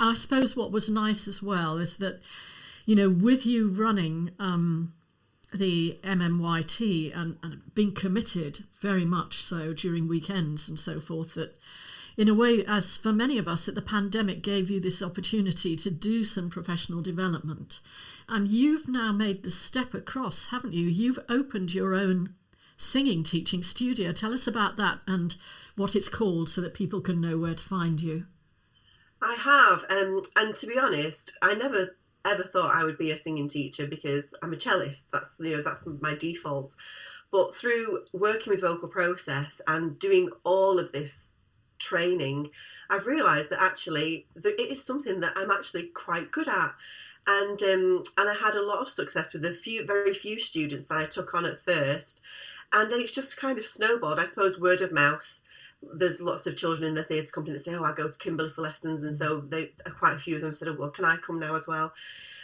I suppose what was nice as well is that, with you running the MMYT and being committed very much so during weekends and so forth, that in a way, as for many of us, that the pandemic gave you this opportunity to do some professional development. And you've now made the step across, haven't you? You've opened your own singing teaching studio. Tell us about that and what it's called so that people can know where to find you. I have, and to be honest, I never ever thought I would be a singing teacher because I'm a cellist. That's my default. But through working with Vocal Process and doing all of this training, I've realised that actually it is something that I'm actually quite good at. And I had a lot of success with very few students that I took on at first. And then it's just kind of snowballed, I suppose, word of mouth. There's lots of children in the theatre company that say, I go to Kimberly for lessons. And so quite a few of them said, well, can I come now as well?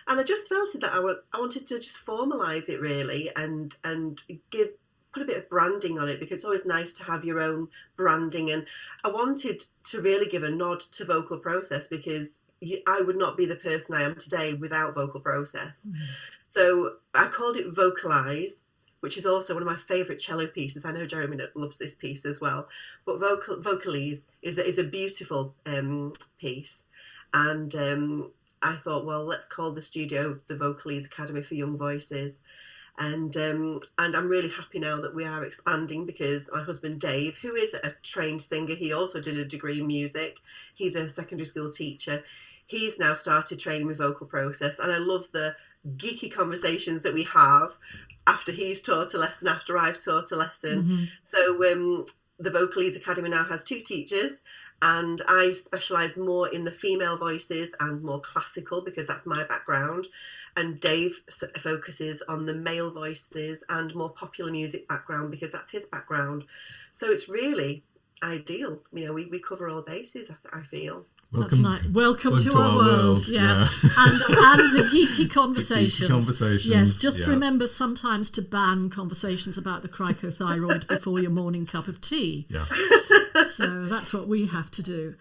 And I just felt that I wanted to just formalise it really and put a bit of branding on it, because it's always nice to have your own branding. And I wanted to really give a nod to Vocal Process, because I would not be the person I am today without Vocal Process. Mm-hmm. So I called it Vocalise, which is also one of my favourite cello pieces. I know Jeremy loves this piece as well. But Vocalise is a beautiful piece. And I thought, well, let's call the studio the Vocalise Academy for Young Voices. And I'm really happy now that we are expanding, because my husband Dave, who is a trained singer, he also did a degree in music. He's a secondary school teacher. He's now started training with Vocal Process, and I love the geeky conversations that we have after he's taught a lesson, after I've taught a lesson. Mm-hmm. So the Vocalise Academy now has 2 teachers, and I specialise more in the female voices and more classical, because that's my background. And Dave focuses on the male voices and more popular music background, because that's his background. So it's really ideal. We cover all bases, I feel. That's nice. Welcome to our world. Yeah. and the geeky conversations. Yes, just remember sometimes to ban conversations about the cricothyroid before your morning cup of tea. Yeah. So that's what we have to do.